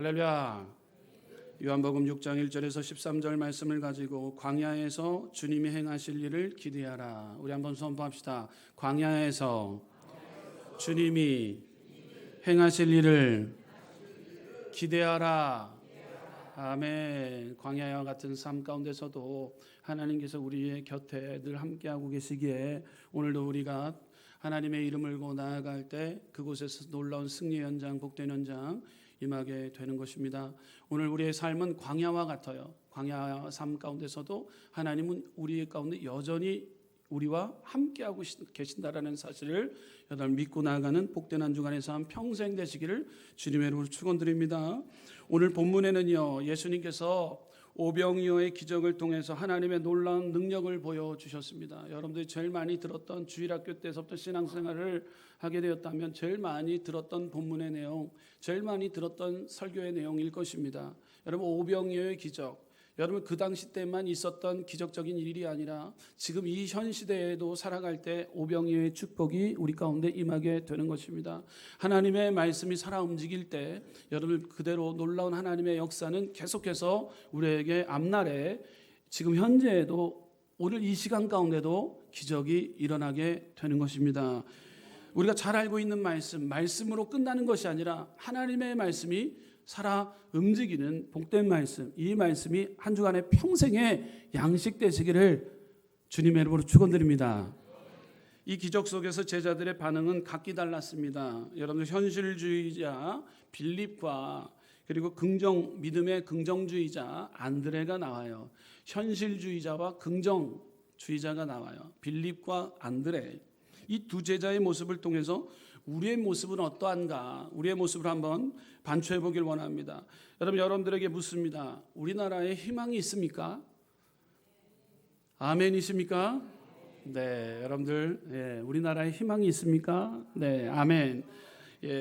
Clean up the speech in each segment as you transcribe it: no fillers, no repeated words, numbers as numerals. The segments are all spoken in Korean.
할렐루야. 요한복음 6장 1절에서 13절 말씀을 가지고 광야에서 주님이 행하실 일을 기대하라. 우리 한번 선포합시다. 광야에서 주님이 행하실 일을 기대하라. 아멘. 광야와 같은 삶 가운데서도 하나님께서 우리의 곁에 늘 함께하고 계시기에 오늘도 우리가 하나님의 이름을 걸고 나아갈 때 그곳에서 놀라운 승리의 현장, 복된 현장 임하게 되는 것입니다. 오늘 우리의 삶은 광야와 같아요. 광야 삶 가운데서도 하나님은 우리 가운데 여전히 우리와 함께하고 계신다라는 사실을 여러분 믿고 나아가는 복된 한 주간의 삶 평생 되시기를 주님의 이름으로 축원드립니다. 오늘 본문에는요, 예수님께서 오병이어의 기적을 통해서 하나님의 놀라운 능력을 보여주셨습니다. 여러분들이 제일 많이 들었던 주일학교 때서부터 신앙생활을 하게 되었다면 제일 많이 들었던 본문의 내용, 제일 많이 들었던 설교의 내용일 것입니다. 여러분, 오병이어의 기적, 여러분 그 당시 때만 있었던 기적적인 일이 아니라 지금 이 현 시대에도 살아갈 때 오병이어의 축복이 우리 가운데 임하게 되는 것입니다. 하나님의 말씀이 살아 움직일 때 여러분 그대로 놀라운 하나님의 역사는 계속해서 우리에게 앞날에 지금 현재에도 오늘 이 시간 가운데도 기적이 일어나게 되는 것입니다. 우리가 잘 알고 있는 말씀으로 끝나는 것이 아니라 하나님의 말씀이 살아 움직이는 복된 말씀, 이 말씀이 한 주간의 평생의 양식 되시기를 주님의 이름으로 축원드립니다. 이 기적 속에서 제자들의 반응은 각기 달랐습니다. 여러분, 현실주의자 빌립과 그리고 믿음의 긍정주의자 안드레가 나와요. 현실주의자와 긍정주의자가 나와요. 빌립과 안드레. 이 두 제자의 모습을 통해서 우리의 모습은 어떠한가? 우리의 모습을 한번 반추해 보길 원합니다. 여러분들에게 묻습니다. 우리나라에 희망이 있습니까? 아멘이십니까? 네, 여러분들, 우리나라에 희망이 있습니까? 네, 아멘.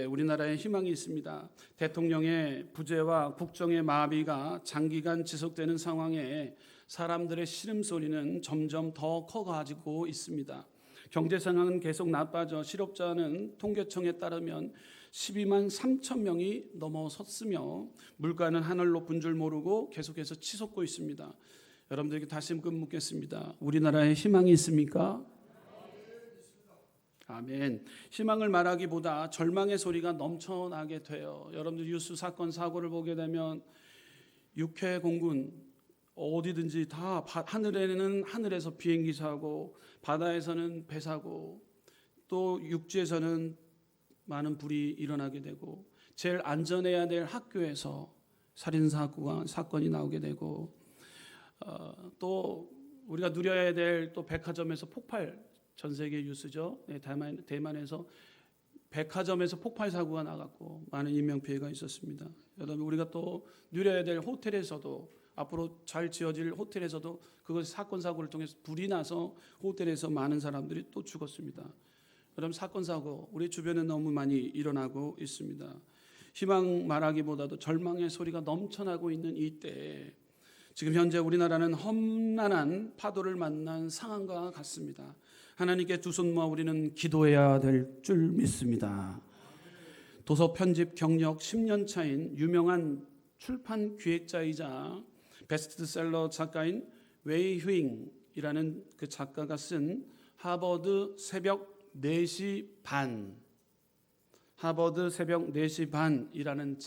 우리나라에 희망이 있습니다. 대통령의 부재와 국정의 마비가 장기간 지속되는 상황에 사람들의 신음소리는 점점 더 커가지고 있습니다. 경제 상황은 계속 나빠져 실업자는 통계청에 따르면 12만 3천 명이 넘어섰으며 물가는 하늘 높은 줄 모르고 계속해서 치솟고 있습니다. 여러분들에게 다시 한번 묻겠습니다. 우리나라에 희망이 있습니까? 아멘. 희망을 말하기보다 절망의 소리가 넘쳐나게 돼요. 여러분들 뉴스 사건 사고를 보게 되면 육해 공군 어디든지 다 하늘에는 하늘에서 비행기 사고, 바다에서는 배 사고, 또 육지에서는 많은 불이 일어나게 되고, 제일 안전해야 될 학교에서 살인 사건이 나오게 되고, 또 우리가 누려야 될 또 백화점에서 폭발, 전 세계 뉴스죠. 대만에서 백화점에서 폭발 사고가 나갔고 많은 인명 피해가 있었습니다. 여러분, 우리가 또 누려야 될 호텔에서도 앞으로 잘 지어질 호텔에서도 그것 사건 사고를 통해서 불이 나서 호텔에서 많은 사람들이 또 죽었습니다. 그럼 사건 사고 우리 주변에 너무 많이 일어나고 있습니다. 희망 말하기보다도 절망의 소리가 넘쳐나고 있는 이때 지금 현재 우리나라는 험난한 파도를 만난 상황과 같습니다. 하나님께 두 손 모아 우리는 기도해야 될 줄 믿습니다. 도서 편집 경력 10년 차인 유명한 출판 기획자이자 베스트셀러 작가인 웨이 휴잉이라는 그 작가가 쓴 하버드 새벽 4시 반이라는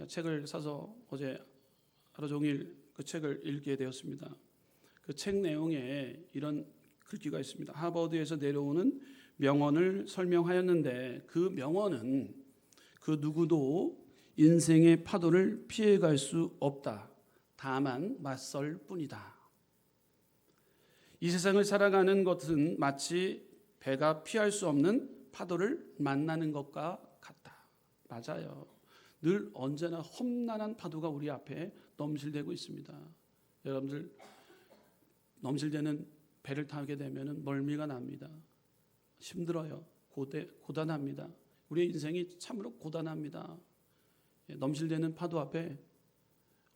책을 사서 어제 하루 종일 그 책을 읽게 되었습니다. 그 책 내용에 이런 글귀가 있습니다. 하버드에서 내려오는 명언을 설명하였는데 그 명언은 그 누구도 인생의 파도를 피해갈 수 없다. 다만 맞설 뿐이다. 이 세상을 살아가는 것은 마치 배가 피할 수 없는 파도를 만나는 것과 같다. 맞아요. 늘 언제나 험난한 파도가 우리 앞에 넘실대고 있습니다. 여러분들 넘실대는 배를 타게 되면 멀미가 납니다. 힘들어요. 고단합니다. 우리의 인생이 참으로 고단합니다. 넘실대는 파도 앞에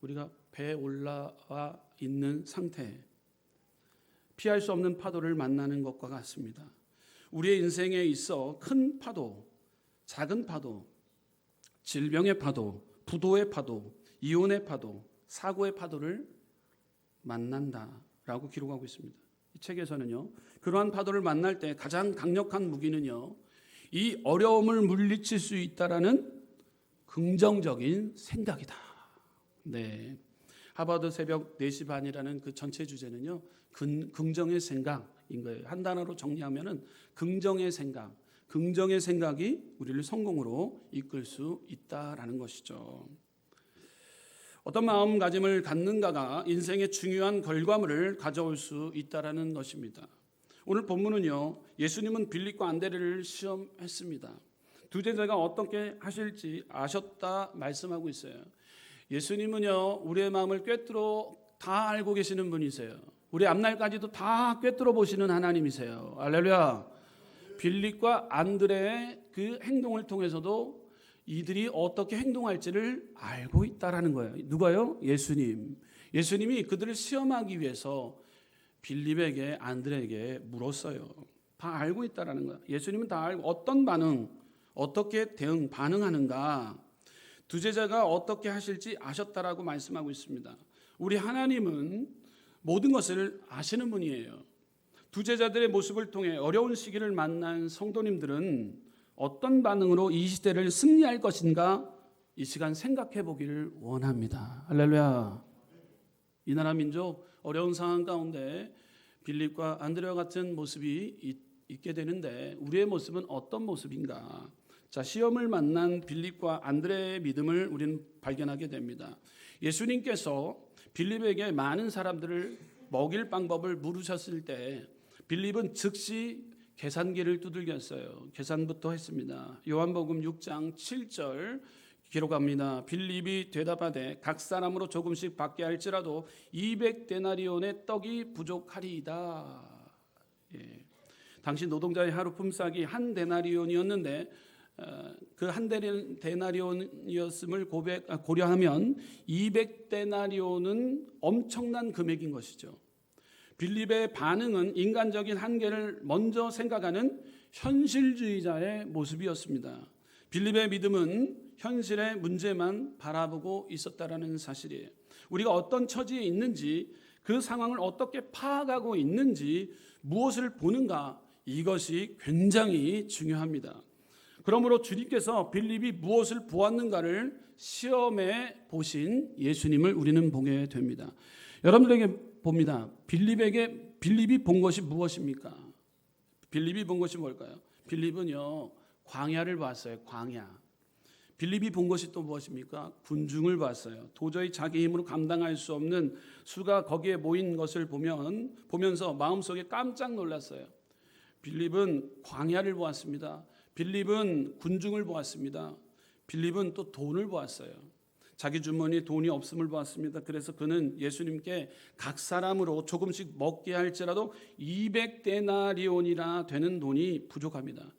우리가 배에 올라와 있는 상태, 피할 수 없는 파도를 만나는 것과 같습니다. 우리의 인생에 있어 큰 파도, 작은 파도, 질병의 파도, 부도의 파도, 이혼의 파도, 사고의 파도를 만난다라고 기록하고 있습니다. 이 책에서는요, 그러한 파도를 만날 때 가장 강력한 무기는요, 이 어려움을 물리칠 수 있다라는 긍정적인 생각이다. 네, 하버드 새벽 4시 반이라는 그 전체 주제는요, 긍정의 생각인 거예요. 한 단어로 정리하면은 긍정의 생각, 긍정의 생각이 우리를 성공으로 이끌 수 있다라는 것이죠. 어떤 마음가짐을 갖는가가 인생의 중요한 결과물을 가져올 수 있다라는 것입니다. 오늘 본문은요, 예수님은 빌립과 안드레를 시험했습니다. 두 제자가 어떻게 하실지 아셨다 말씀하고 있어요. 예수님은요, 우리의 마음을 꿰뚫어 다 알고 계시는 분이세요. 우리 앞날까지도 다 꿰뚫어 보시는 하나님이세요. 할렐루야. 빌립과 안드레의 그 행동을 통해서도 이들이 어떻게 행동할지를 알고 있다라는 거예요. 누가요? 예수님. 예수님이 그들을 시험하기 위해서 빌립에게 안드레에게 물었어요. 다 알고 있다라는 거예요. 예수님은 다 알고 어떤 반응, 어떻게 반응하는가, 두 제자가 어떻게 하실지 아셨다라고 말씀하고 있습니다. 우리 하나님은 모든 것을 아시는 분이에요. 두 제자들의 모습을 통해 어려운 시기를 만난 성도님들은 어떤 반응으로 이 시대를 승리할 것인가 이 시간 생각해 보기를 원합니다. 할렐루야. 이 나라 민족 어려운 상황 가운데 빌립과 안드레와 같은 모습이 있게 되는데 우리의 모습은 어떤 모습인가? 자, 시험을 만난 빌립과 안드레의 믿음을 우리는 발견하게 됩니다. 예수님께서 빌립에게 많은 사람들을 먹일 방법을 물으셨을 때 빌립은 즉시 계산기를 두들겼어요. 계산부터 했습니다. 요한복음 6장 7절 기록합니다. 빌립이 대답하되 각 사람으로 조금씩 받게 할지라도 200데나리온의 떡이 부족하리이다. 예. 당시 노동자의 하루 품삯이 한 데나리온이었는데 그 한 데나리온이었음을 고려하면 200데나리온은 엄청난 금액인 것이죠. 빌립의 반응은 인간적인 한계를 먼저 생각하는 현실주의자의 모습이었습니다. 빌립의 믿음은 현실의 문제만 바라보고 있었다라는 사실이에요. 우리가 어떤 처지에 있는지, 그 상황을 어떻게 파악하고 있는지, 무엇을 보는가, 이것이 굉장히 중요합니다. 그러므로 주님께서 빌립이 무엇을 보았는가를 시험해 보신 예수님을 우리는 보게 됩니다. 여러분들에게 봅니다. 빌립이 본 것이 무엇입니까? 빌립이 본 것이 뭘까요? 빌립은요, 광야를 봤어요. 광야. 빌립이 본 것이 또 무엇입니까? 군중을 봤어요. 도저히 자기 힘으로 감당할 수 없는 수가 거기에 모인 것을 보면서 마음속에 깜짝 놀랐어요. 빌립은 광야를 보았습니다. 빌립은 군중을 보았습니다. 빌립은 또 돈을 보았어요. 자기 주머니에 돈이 없음을 보았습니다. 그래서 그는 예수님께 각 사람으로 조금씩 먹게 할지라도 200데나리온이나 되는 돈이 부족합니다.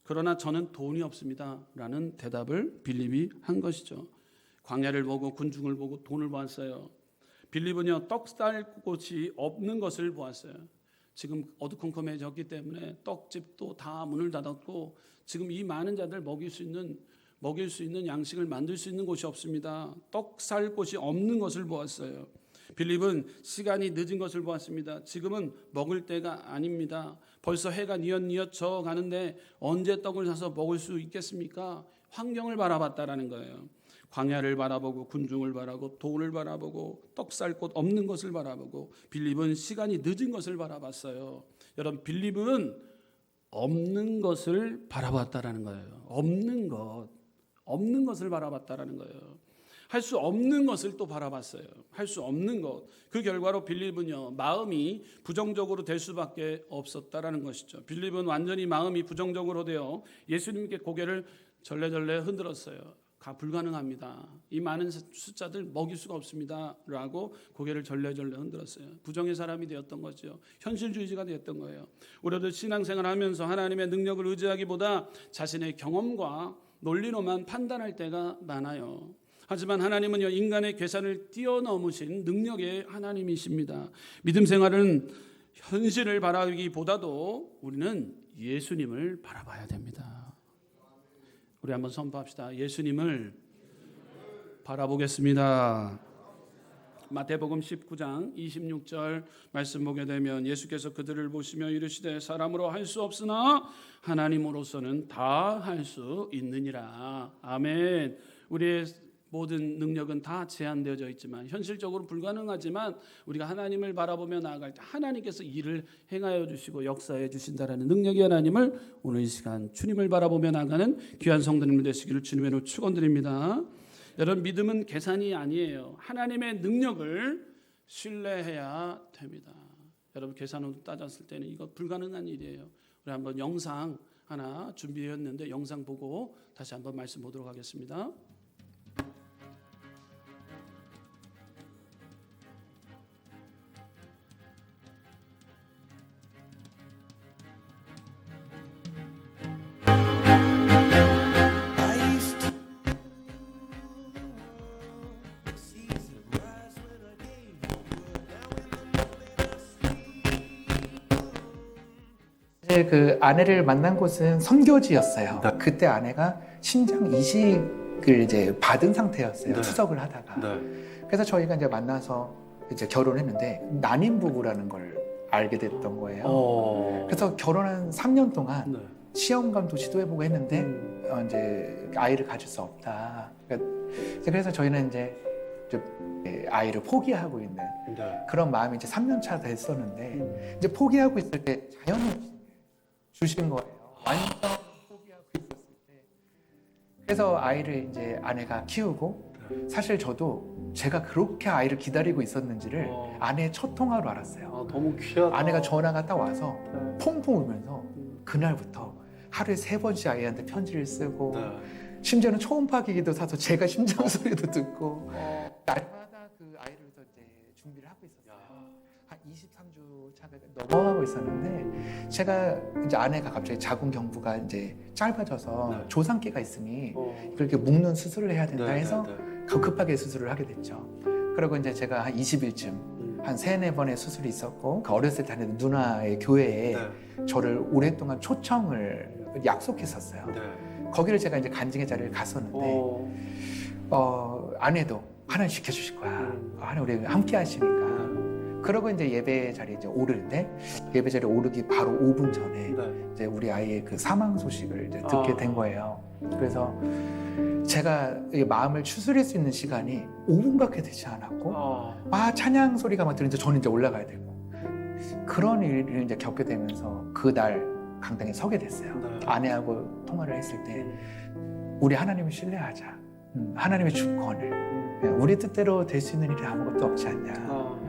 그러나 저는 돈이 없습니다. 라는 대답을 빌립이 한 것이죠. 광야를 보고 군중을 보고 돈을 보았어요. 빌립은요, 떡 쌀 곳이 없는 것을 보았어요. 지금 어두컴컴해졌기 때문에 떡집도 다 문을 닫았고 지금 이 많은 자들 먹일 수 있는 양식을 만들 수 있는 곳이 없습니다. 떡 살 곳이 없는 것을 보았어요. 빌립은 시간이 늦은 것을 보았습니다. 지금은 먹을 때가 아닙니다. 벌써 해가 뉘엿뉘엿 져 가는데 언제 떡을 사서 먹을 수 있겠습니까? 환경을 바라봤다라는 거예요. 광야를 바라보고 군중을 바라보고 돈을 바라보고 떡 살 곳 없는 것을 바라보고 빌립은 시간이 늦은 것을 바라봤어요. 여러분, 빌립은 없는 것을 바라봤다라는 거예요. 없는 것을 바라봤다라는 거예요. 할 수 없는 것을 또 바라봤어요. 할 수 없는 것. 그 결과로 빌립은요, 마음이 부정적으로 될 수밖에 없었다라는 것이죠. 빌립은 완전히 마음이 부정적으로 되어 예수님께 고개를 절레절레 흔들었어요. 불가능합니다. 이 많은 숫자들 먹일 수가 없습니다. 라고 고개를 절레절레 흔들었어요. 부정의 사람이 되었던 거죠. 현실주의자가 되었던 거예요. 우리도 신앙생활을 하면서 하나님의 능력을 의지하기보다 자신의 경험과 논리로만 판단할 때가 많아요. 하지만 하나님은요, 인간의 계산을 뛰어넘으신 능력의 하나님이십니다. 믿음 생활은 현실을 바라기보다도 우리는 예수님을 바라봐야 됩니다. 우리 한번 선포합시다. 예수님을 바라보겠습니다. 마태복음 19장 26절 말씀 보게 되면 예수께서 그들을 보시며 이르시되 사람으로 할 수 없으나 하나님으로서는 다 할 수 있느니라. 아멘. 우리의 모든 능력은 다 제한되어져 있지만 현실적으로 불가능하지만 우리가 하나님을 바라보며 나아갈 때 하나님께서 일을 행하여 주시고 역사해 주신다라는 능력의 하나님을 오늘 이 시간 주님을 바라보며 나가는 귀한 성도님들 되시기를 주님의 이름으로 축원드립니다. 여러분, 믿음은 계산이 아니에요. 하나님의 능력을 신뢰해야 됩니다. 여러분, 계산으로 따졌을 때는 이거 불가능한 일이에요. 우리 한번 영상 하나 준비했는데 영상 보고 다시 한번 말씀 보도록 하겠습니다. 그 아내를 만난 곳은 선교지였어요. 네. 그때 아내가 신장 이식을 이제 받은 상태였어요. 네. 투석을 하다가. 네. 그래서 저희가 이제 만나서 이제 결혼했는데 난임 부부라는 걸 알게 됐던 거예요. 그래서 결혼한 3년 동안 네. 시험관도 시도해보고 했는데 이제 아이를 가질 수 없다. 그래서 저희는 이제 아이를 포기하고 있는 네. 그런 마음이 이제 3년 차 됐었는데 이제 포기하고 있을 때 자연히 주신 거예요. 완전 포기하고 있었을 때. 그래서 아이를 이제 아내가 키우고 사실 저도 제가 그렇게 아이를 기다리고 있었는지를 아내의 첫 통화로 알았어요. 너무 귀하다. 아내가 전화가 딱 와서 퐁퐁 울면서 그날부터 하루에 3번씩 아이한테 편지를 쓰고 심지어는 초음파 기기도 사서 제가 심장 소리도 듣고 날마다 그 아이를 위해서 이제 준비를 하고 있었어요. 한 23주 차가 넘어가고 있었는데 제가 이제 아내가 갑자기 자궁 경부가 이제 짧아져서 조상기가 있으니 그렇게 묶는 수술을 해야 된다 해서 급하게 수술을 하게 됐죠. 그리고 이제 제가 한 20일쯤 한 3-4번의 수술이 있었고 어렸을 때 다니던 누나의 교회에 저를 오랫동안 초청을 약속했었어요. 거기를 제가 이제 간증의 자리를 갔었는데 아내도 하나님 지켜주실 거야. 하나님 우리 함께 하시니까. 그러고 이제 예배 자리에 이제 오를 때 예배 자리에 오르기 바로 5분 전에 이제 우리 아이의 그 사망 소식을 이제 듣게 된 거예요. 그래서 제가 마음을 추스릴 수 있는 시간이 5분밖에 되지 않았고 찬양 소리가 막 들리는데 저는 이제 올라가야 되고 그런 일을 이제 겪게 되면서 그날 강당에 서게 됐어요. 아내하고 통화를 했을 때 우리 하나님을 신뢰하자. 하나님의 주권을 우리 뜻대로 될 수 있는 일이 아무것도 없지 않냐.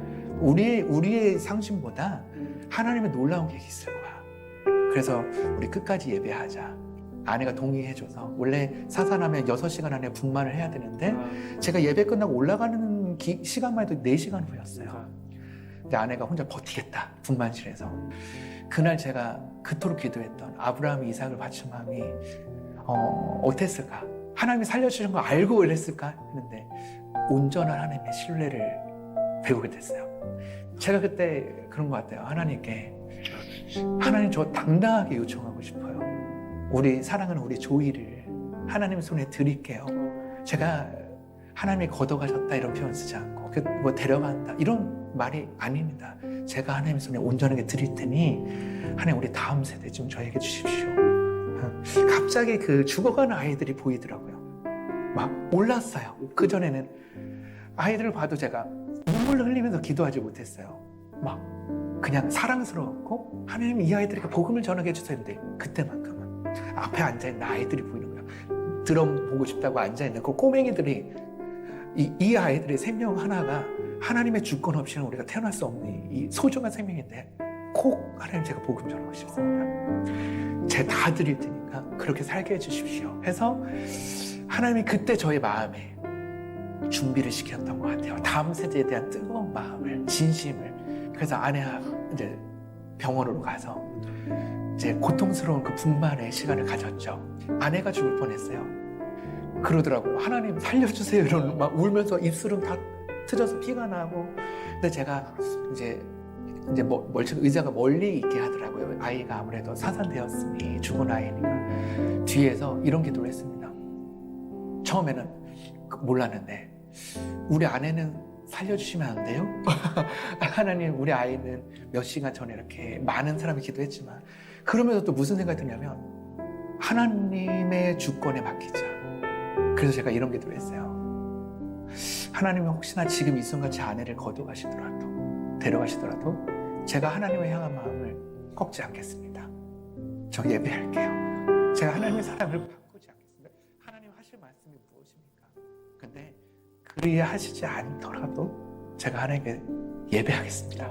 우리의 상심보다 하나님의 놀라운 계획이 있을 거야. 그래서 우리 끝까지 예배하자. 아내가 동의해줘서 원래 사산하면 6시간 안에 분만을 해야 되는데 제가 예배 끝나고 올라가는 시간만 해도 4시간 후였어요. 근데 아내가 혼자 버티겠다. 분만실에서. 그날 제가 그토록 기도했던 아브라함이 이삭을 바친 마음이 어땠을까? 하나님이 살려주신 거 알고 그랬을까? 했는데 온전한 하나님의 신뢰를 배우게 됐어요. 제가 그때 그런 것 같아요. 하나님께 하나님 저 당당하게 요청하고 싶어요. 우리 사랑하는 우리 조이를 하나님 손에 드릴게요. 제가 하나님이 걷어가셨다 이런 표현 쓰지 않고 뭐 데려간다 이런 말이 아닙니다. 제가 하나님 손에 온전하게 드릴 테니 하나님 우리 다음 세대 좀 저에게 주십시오. 갑자기 그 죽어가는 아이들이 보이더라고요. 막 몰랐어요. 그전에는 아이들을 봐도 제가 눈물을 흘리면서 기도하지 못했어요. 막 그냥 사랑스러웠고 하나님 이 아이들에게 복음을 전하게 해주세요 했는데 그때만큼은 앞에 앉아있는 아이들이 보이는 거야. 드럼 보고 싶다고 앉아있는 그 꼬맹이들이 이 아이들의 생명 하나가 하나님의 주권 없이는 우리가 태어날 수 없는 이 소중한 생명인데 꼭 하나님 제가 복음 전하고 싶습니다. 제가 다 드릴 테니까 그렇게 살게 해주십시오 해서 하나님이 그때 저의 마음에 준비를 시켰던 것 같아요. 다음 세대에 대한 뜨거운 마음을, 진심을. 그래서 아내와 이제 병원으로 가서 이제 고통스러운 그 분만의 시간을 가졌죠. 아내가 죽을 뻔했어요. 그러더라고요. 하나님 살려주세요. 이러는 막 울면서 입술은 다 트져서 피가 나고. 근데 제가 이제 의자가 멀리 있게 하더라고요. 아이가 아무래도 사산되었으니 죽은 아이니까 뒤에서 이런 기도를 했습니다. 처음에는 몰랐는데 우리 아내는 살려주시면 안 돼요? 하나님, 우리 아이는 몇 시간 전에 이렇게 많은 사람이 기도했지만, 그러면서 또 무슨 생각이 드냐면 하나님의 주권에 맡기자. 그래서 제가 이런 기도를 했어요. 하나님이 혹시나 지금 이 순간 제 아내를 데려가시더라도 제가 하나님을 향한 마음을 꺾지 않겠습니다. 저 예배할게요. 제가 하나님의 사랑을 바꾸지 않겠습니다. 하나님 하실 말씀이 무엇입니까? 근데 그리 하시지 않더라도 제가 하나님께 예배하겠습니다.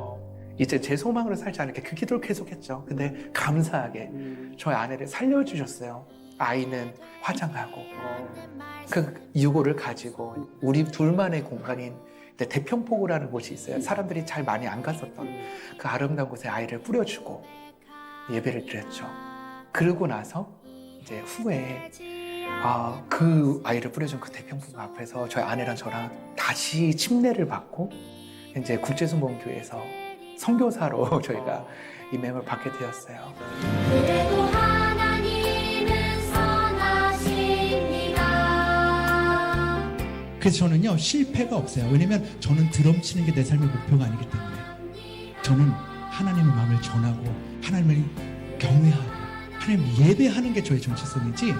이제 제 소망으로 살지 않을게. 그 기도를 계속했죠. 근데 감사하게 저희 아내를 살려주셨어요. 아이는 화장 가고 그 유고를 가지고 우리 둘만의 공간인 대평포구라는 곳이 있어요. 사람들이 잘 많이 안 갔었던 그 아름다운 곳에 아이를 뿌려주고 예배를 드렸죠. 그러고 나서 이제 후에 그 아이를 뿌려준 그 대평포구 앞에서 저희 아내랑 저랑 다시 침례를 받고 이제 국제순복음교회에서 선교사로 저희가 임명을 받게 되었어요. 그래도 하나님은 선하십니다. 그래서 저는요, 실패가 없어요. 왜냐면 저는 드럼 치는 게 내 삶의 목표가 아니기 때문에 저는 하나님의 마음을 전하고 하나님을 경외하고 하나님 예배하는 게 저의 정체성이지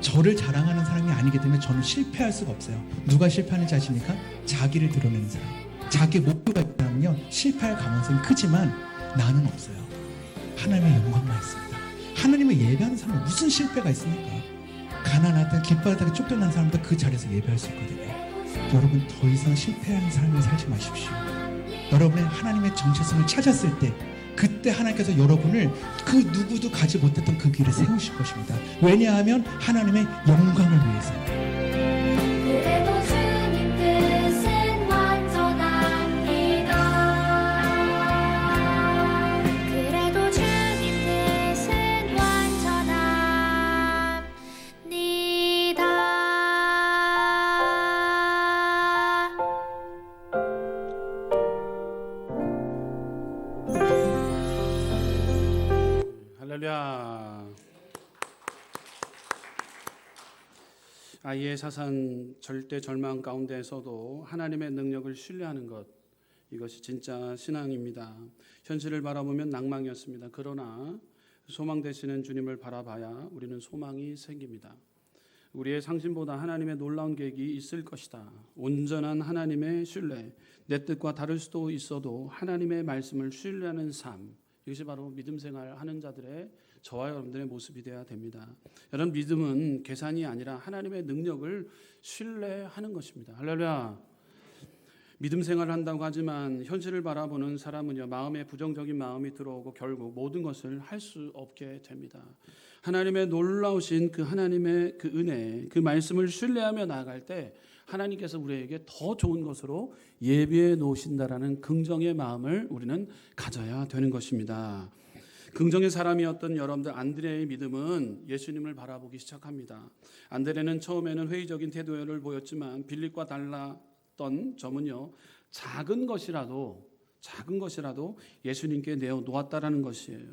저를 자랑하는 사람이 아니기 때문에 저는 실패할 수가 없어요. 누가 실패하는지 아십니까? 자기를 드러내는 사람. 자기의 목표가 있다면요, 실패할 가능성이 크지만 나는 없어요. 하나님의 영광만 있습니다. 하나님의 예배하는 사람은 무슨 실패가 있습니까? 가난하다, 길바닥에 쫓겨난 사람도 그 자리에서 예배할 수 있거든요. 여러분, 더 이상 실패하는 삶을 살지 마십시오. 여러분의 하나님의 정체성을 찾았을 때 그때 하나님께서 여러분을 그 누구도 가지 못했던 그 길에 세우실 것입니다. 왜냐하면 하나님의 영광을 위해서. 그래도 주님 뜻은 완전합니다. 그래도 주님 뜻은 완전합니다. 할렐루야. 아이의 사산 절대 절망 가운데에서도 하나님의 능력을 신뢰하는 것, 이것이 진짜 신앙입니다. 현실을 바라보면 낭망이었습니다. 그러나 소망 되시는 주님을 바라봐야 우리는 소망이 생깁니다. 우리의 상심보다 하나님의 놀라운 계획이 있을 것이다. 온전한 하나님의 신뢰, 내 뜻과 다를 수도 있어도 하나님의 말씀을 신뢰하는 삶, 이것이 바로 믿음 생활하는 자들의 저와 여러분들의 모습이 되어야 됩니다. 여러분, 믿음은 계산이 아니라 하나님의 능력을 신뢰하는 것입니다. 할렐루야. 믿음 생활을 한다고 하지만 현실을 바라보는 사람은요, 마음에 부정적인 마음이 들어오고 결국 모든 것을 할 수 없게 됩니다. 하나님의 놀라우신 그 하나님의 그 은혜, 그 말씀을 신뢰하며 나아갈 때 하나님께서 우리에게 더 좋은 것으로 예비해 놓으신다라는 긍정의 마음을 우리는 가져야 되는 것입니다. 긍정의 사람이었던 여러분들, 안드레의 믿음은 예수님을 바라보기 시작합니다. 안드레는 처음에는 회의적인 태도를 보였지만 빌립과 달랐던 점은요, 작은 것이라도 예수님께 내어 놓았다라는 것이에요.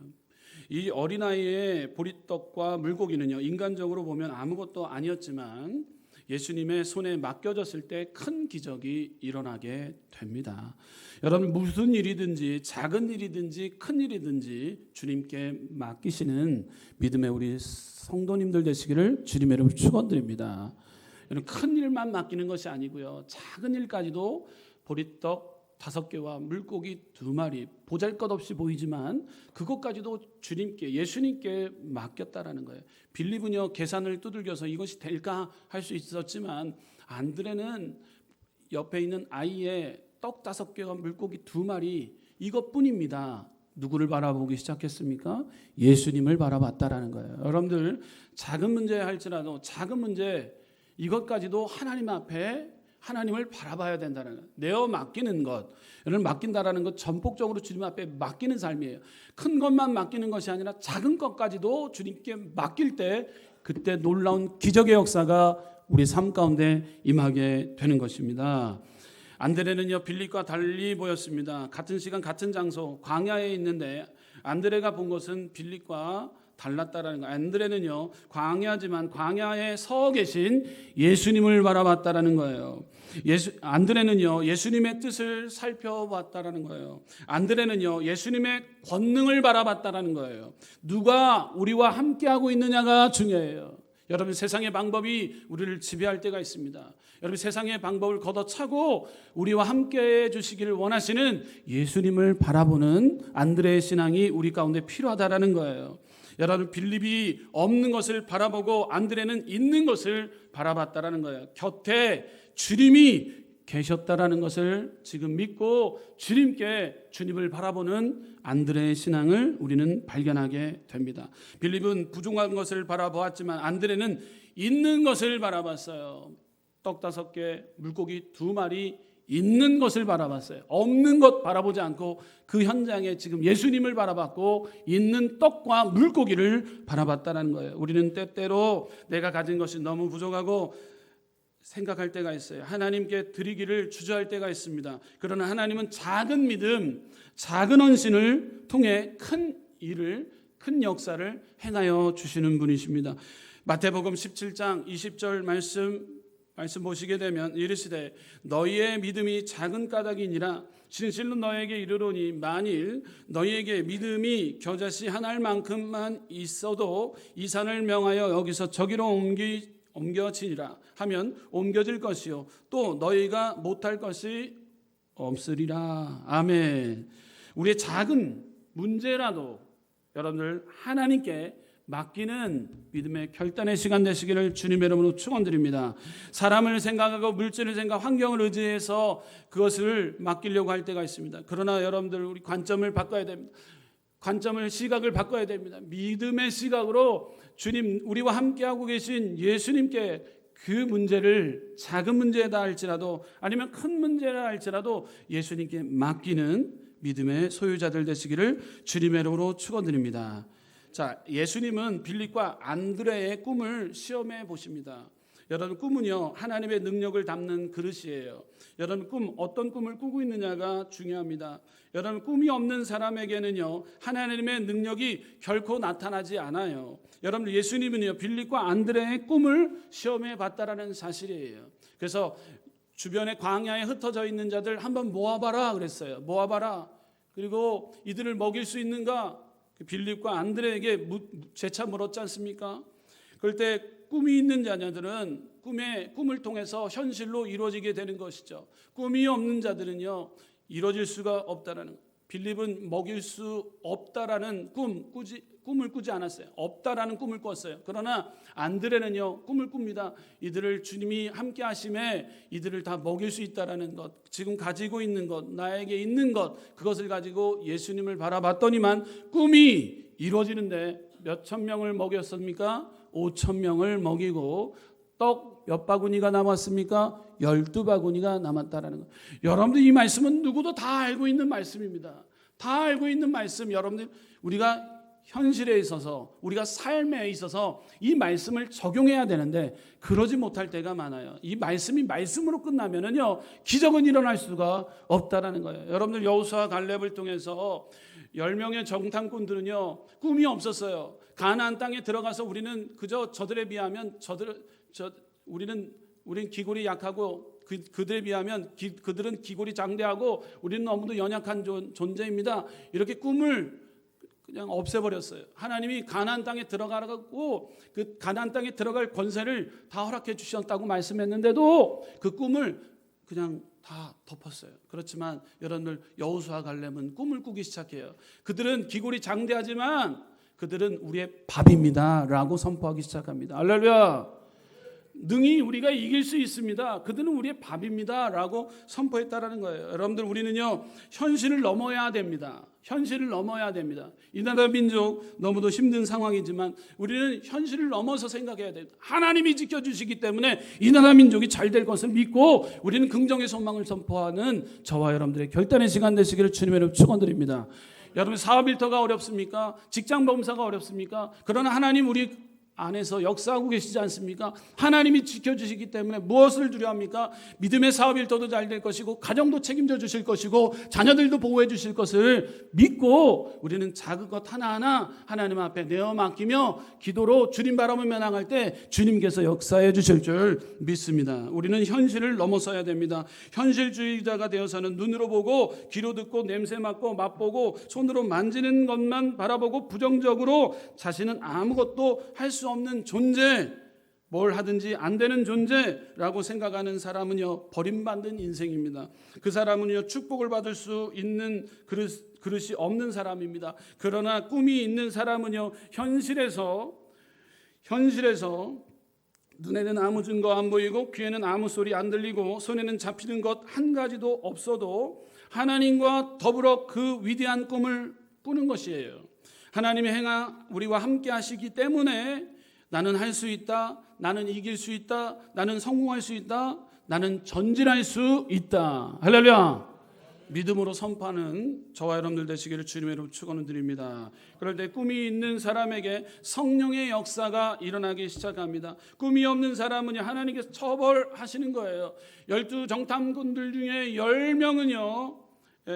이 어린아이의 보리떡과 물고기는요, 인간적으로 보면 아무것도 아니었지만 예수님의 손에 맡겨졌을 때 큰 기적이 일어나게 됩니다. 여러분, 무슨 일이든지 작은 일이든지 큰 일이든지 주님께 맡기시는 믿음의 우리 성도님들 되시기를 주님의 이름으로 축원드립니다. 여러분, 큰 일만 맡기는 것이 아니고요, 작은 일까지도 보리떡 5개와 물고기 2마리, 보잘것없이 보이지만 그것까지도 주님께, 예수님께 맡겼다라는 거예요. 빌립은요, 계산을 두들겨서 이것이 될까 할 수 있었지만 안드레는 옆에 있는 아이의 떡 5개와 물고기 2마리, 이것뿐입니다. 누구를 바라보기 시작했습니까? 예수님을 바라봤다라는 거예요. 여러분들, 작은 문제 할지라도 작은 문제, 이것까지도 하나님 앞에 하나님을 바라봐야 된다는 것, 내어 맡기는 것, 여러분, 맡긴다라는 것 전폭적으로 주님 앞에 맡기는 삶이에요. 큰 것만 맡기는 것이 아니라 작은 것까지도 주님께 맡길 때 그때 놀라운 기적의 역사가 우리 삶 가운데 임하게 되는 것입니다. 안드레는요, 빌립과 달리 보였습니다. 같은 시간 같은 장소 광야에 있는데 안드레가 본 것은 빌립과 달랐다라는 거예요. 안드레는요 광야지만 광야에 서 계신 예수님을 바라봤다라는 거예요. 안드레는요 예수님의 뜻을 살펴봤다라는 거예요. 안드레는요 예수님의 권능을 바라봤다라는 거예요. 누가 우리와 함께하고 있느냐가 중요해요. 여러분 세상의 방법이 우리를 지배할 때가 있습니다. 여러분 세상의 방법을 걷어차고 우리와 함께해 주시기를 원하시는 예수님을 바라보는 안드레의 신앙이 우리 가운데 필요하다라는 거예요. 여러분 빌립이 없는 것을 바라보고 안드레는 있는 것을 바라봤다라는 거예요. 곁에 주님이 계셨다라는 것을 지금 믿고 주님을 바라보는 안드레의 신앙을 우리는 발견하게 됩니다. 빌립은 부족한 것을 바라보았지만 안드레는 있는 것을 바라봤어요. 떡 5개, 물고기 2마리 있는 것을 바라봤어요. 없는 것 바라보지 않고 그 현장에 지금 예수님을 바라봤고 있는 떡과 물고기를 바라봤다는 거예요. 우리는 때때로 내가 가진 것이 너무 부족하고 생각할 때가 있어요. 하나님께 드리기를 주저할 때가 있습니다. 그러나 하나님은 작은 믿음, 작은 헌신을 통해 큰 일을, 큰 역사를 행하여 주시는 분이십니다. 마태복음 17장 20절 말씀 보시게 되면 이르시되 너희의 믿음이 작은 까닭이니라 진실로 너희에게 이르노니 만일 너희에게 믿음이 겨자씨 한 알만큼만 있어도 이 산을 명하여 여기서 저기로 옮겨지리라 하면 옮겨질 것이요 또 너희가 못할 것이 없으리라. 아멘. 우리의 작은 문제라도 여러분들 하나님께 맡기는 믿음의 결단의 시간 되시기를 주님의 이름으로 축원드립니다. 사람을 생각하고 물질을 생각, 환경을 의지해서 그것을 맡기려고 할 때가 있습니다. 그러나 여러분들 우리 관점을 바꿔야 됩니다. 시각을 바꿔야 됩니다. 믿음의 시각으로 주님, 우리와 함께하고 계신 예수님께 그 문제를 작은 문제다 할지라도 아니면 큰 문제라 할지라도 예수님께 맡기는 믿음의 소유자들 되시기를 주님의 이름으로 축원드립니다. 자, 예수님은 빌립과 안드레의 꿈을 시험해 보십니다. 여러분 꿈은요 하나님의 능력을 담는 그릇이에요. 여러분 어떤 꿈을 꾸고 있느냐가 중요합니다. 여러분 꿈이 없는 사람에게는요 하나님의 능력이 결코 나타나지 않아요. 여러분 예수님은요 빌립과 안드레의 꿈을 시험해 봤다라는 사실이에요. 그래서 주변에 광야에 흩어져 있는 자들 한번 모아봐라 그랬어요. 모아봐라. 그리고 이들을 먹일 수 있는가? 빌립과 안드레에게 재차 물었지 않습니까? 그럴 때 꿈이 있는 자녀들은 꿈을 통해서 현실로 이루어지게 되는 것이죠. 꿈이 없는 자들은요 이루어질 수가 없다라는. 빌립은 먹일 수 없다라는 꿈을 꾸지 않았어요. 없다라는 꿈을 꿨어요. 그러나 안드레는요 꿈을 꿉니다. 이들을 주님이 함께 하심에 이들을 다 먹일 수 있다라는 것, 지금 가지고 있는 것, 나에게 있는 것, 그것을 가지고 예수님을 바라봤더니만 꿈이 이루어지는데 몇천 명을 먹였습니까? 5천 명을 먹이고 떡 몇 바구니가 남았습니까? 12바구니가 남았다라는 것. 여러분들 이 말씀은 누구도 다 알고 있는 말씀입니다. 다 알고 있는 말씀. 여러분들 우리가 현실에 있어서 우리가 삶에 있어서 이 말씀을 적용해야 되는데 그러지 못할 때가 많아요. 이 말씀이 말씀으로 끝나면은요 기적은 일어날 수가 없다라는 거예요. 여러분들 여호수아 갈렙을 통해서 10명의 정탐꾼들은요 꿈이 없었어요. 가나안 땅에 들어가서 우리는 그저 저들에 비하면 우리는 기골이 약하고 그들에 비하면 그들은 기골이 장대하고 우리는 너무도 연약한 존재입니다. 이렇게 꿈을 그냥 없애버렸어요. 하나님이 가나안 땅에 들어가라고 그 가나안 땅에 들어갈 권세를 다 허락해 주셨다고 말씀했는데도 그 꿈을 그냥 다 덮었어요. 그렇지만 여러분들 여호수아 갈렙은 꿈을 꾸기 시작해요. 그들은 기골이 장대하지만 그들은 우리의 밥입니다라고 선포하기 시작합니다. 할렐루야. 능히 우리가 이길 수 있습니다. 그들은 우리의 밥입니다라고 선포했다라는 거예요. 여러분들 우리는요 현실을 넘어야 됩니다. 현실을 넘어야 됩니다. 이 나라 민족 너무도 힘든 상황이지만 우리는 현실을 넘어서 생각해야 됩니다. 하나님이 지켜주시기 때문에 이 나라 민족이 잘 될 것을 믿고 우리는 긍정의 소망을 선포하는 저와 여러분들의 결단의 시간 되시기를 주님의 이름으로 축원드립니다. 여러분 사업 일터가 어렵습니까? 직장 범사가 어렵습니까? 그러나 하나님 우리 안에서 역사하고 계시지 않습니까? 하나님이 지켜주시기 때문에 무엇을 두려워합니까? 믿음의 사업일터도 잘 될 것이고 가정도 책임져 주실 것이고 자녀들도 보호해 주실 것을 믿고 우리는 작은 것 하나하나 하나님 앞에 내어 맡기며 기도로 주님 바라보며 나갈 때 주님께서 역사해 주실 줄 믿습니다. 우리는 현실을 넘어서야 됩니다. 현실주의자가 되어서는 눈으로 보고 귀로 듣고 냄새 맡고 맛보고 손으로 만지는 것만 바라보고 부정적으로 자신은 아무것도 할 수 없는 존재, 뭘 하든지 안 되는 존재라고 생각하는 사람은요 버림받는 인생입니다. 그 사람은요 축복을 받을 수 있는 그릇이 없는 사람입니다. 그러나 꿈이 있는 사람은요 현실에서 눈에는 아무 증거 안 보이고 귀에는 아무 소리 안 들리고 손에는 잡히는 것 한 가지도 없어도 하나님과 더불어 그 위대한 꿈을 꾸는 것이에요. 하나님이 우리와 함께 하시기 때문에 나는 할 수 있다, 나는 이길 수 있다, 나는 성공할 수 있다, 나는 전진할 수 있다. 할렐루야. 믿음으로 선포하는 저와 여러분들 되시기를 주님의 이름으로 축원드립니다. 그럴 때 꿈이 있는 사람에게 성령의 역사가 일어나기 시작합니다. 꿈이 없는 사람은 하나님께서 처벌하시는 거예요. 12 정탐꾼들 중에 10명은요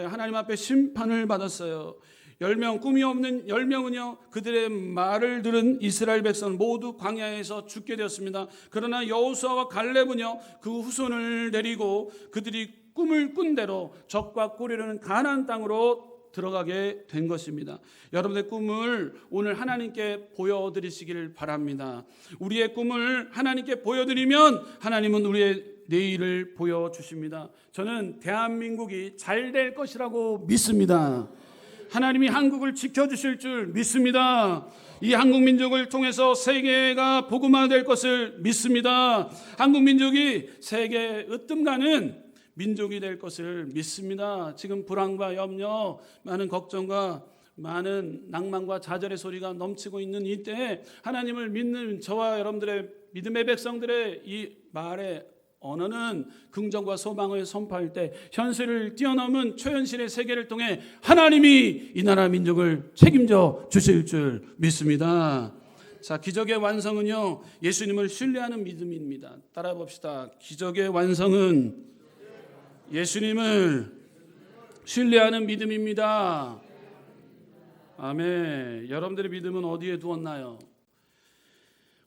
하나님 앞에 심판을 받았어요. 10명, 꿈이 없는 10명은요 그들의 말을 들은 이스라엘 백성 모두 광야에서 죽게 되었습니다. 그러나 여호수아와 갈렙은요 그 후손을 데리고 그들이 꿈을 꾼 대로 적과 꿀이르는 가나안 땅으로 들어가게 된 것입니다. 여러분의 꿈을 오늘 하나님께 보여드리시길 바랍니다. 우리의 꿈을 하나님께 보여드리면 하나님은 우리의 내일을 보여주십니다. 저는 대한민국이 잘 될 것이라고 믿습니다. 하나님이 한국을 지켜주실 줄 믿습니다. 이 한국 민족을 통해서 세계가 복음화될 것을 믿습니다. 한국 민족이 세계에 으뜸가는 민족이 될 것을 믿습니다. 지금 불안과 염려, 많은 걱정과 많은 낭만과 좌절의 소리가 넘치고 있는 이때에 하나님을 믿는 저와 여러분들의 믿음의 백성들의 이 말에 언어는 긍정과 소망을 선포할 때 현실을 뛰어넘은 초현실의 세계를 통해 하나님이 이 나라 민족을 책임져 주실 줄 믿습니다. 자, 기적의 완성은요 예수님을 신뢰하는 믿음입니다. 따라 봅시다. 기적의 완성은 예수님을 신뢰하는 믿음입니다. 아멘. 여러분들의 믿음은 어디에 두었나요?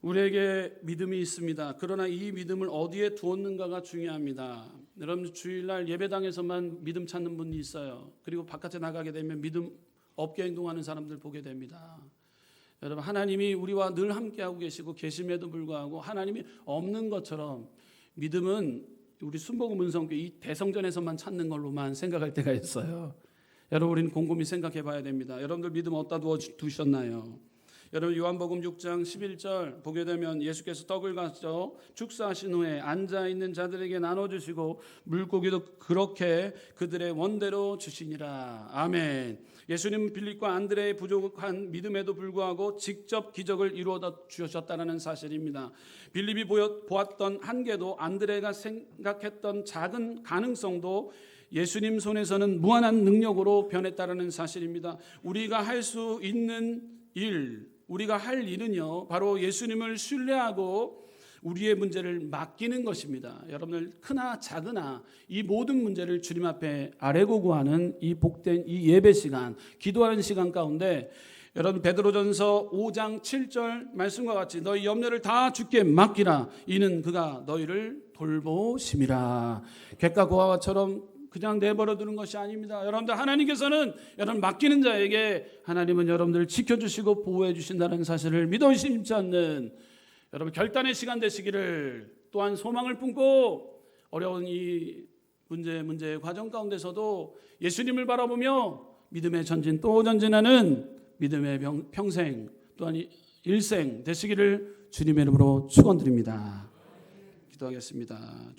우리에게 믿음이 있습니다. 그러나 이 믿음을 어디에 두었는가가 중요합니다. 여러분 주일날 예배당에서만 믿음 찾는 분이 있어요. 그리고 바깥에 나가게 되면 믿음 없게 행동하는 사람들 보게 됩니다. 여러분 하나님이 우리와 늘 함께하고 계심에도 불구하고 하나님이 없는 것처럼 믿음은 우리 순복음 은성교 이 대성전에서만 찾는 걸로만 생각할 때가 있어요. 여러분 우리는 곰곰이 생각해 봐야 됩니다. 여러분들 믿음 어디다 두셨나요? 여러분 요한복음 6장 11절 보게 되면 예수께서 떡을 가져 축사하신 후에 앉아있는 자들에게 나눠주시고 물고기도 그렇게 그들의 원대로 주시니라. 아멘. 예수님은 빌립과 안드레의 부족한 믿음에도 불구하고 직접 기적을 이루어 주셨다는 사실입니다. 빌립이 보았던 한계도 안드레가 생각했던 작은 가능성도 예수님 손에서는 무한한 능력으로 변했다는 사실입니다. 우리가 할 수 있는 우리가 할 일은요 바로 예수님을 신뢰하고 우리의 문제를 맡기는 것입니다. 여러분들 크나 작으나 이 모든 문제를 주님 앞에 아뢰고 구하는 이 복된 이 예배 시간, 기도하는 시간 가운데 여러분 베드로전서 5장 7절 말씀과 같이 너희 염려를 다 주께 맡기라. 이는 그가 너희를 돌보심이라. 객과 고아처럼 그냥 내버려 두는 것이 아닙니다. 여러분들 하나님께서는 여러분 맡기는 자에게 하나님은 여러분들을 지켜주시고 보호해 주신다는 사실을 믿어 의심치 않는 여러분 결단의 시간 되시기를, 또한 소망을 품고 어려운 이 문제의 과정 가운데서도 예수님을 바라보며 믿음의 전진 또 전진하는 믿음의 평생 또한 일생 되시기를 주님의 이름으로 축원드립니다. 기도하겠습니다.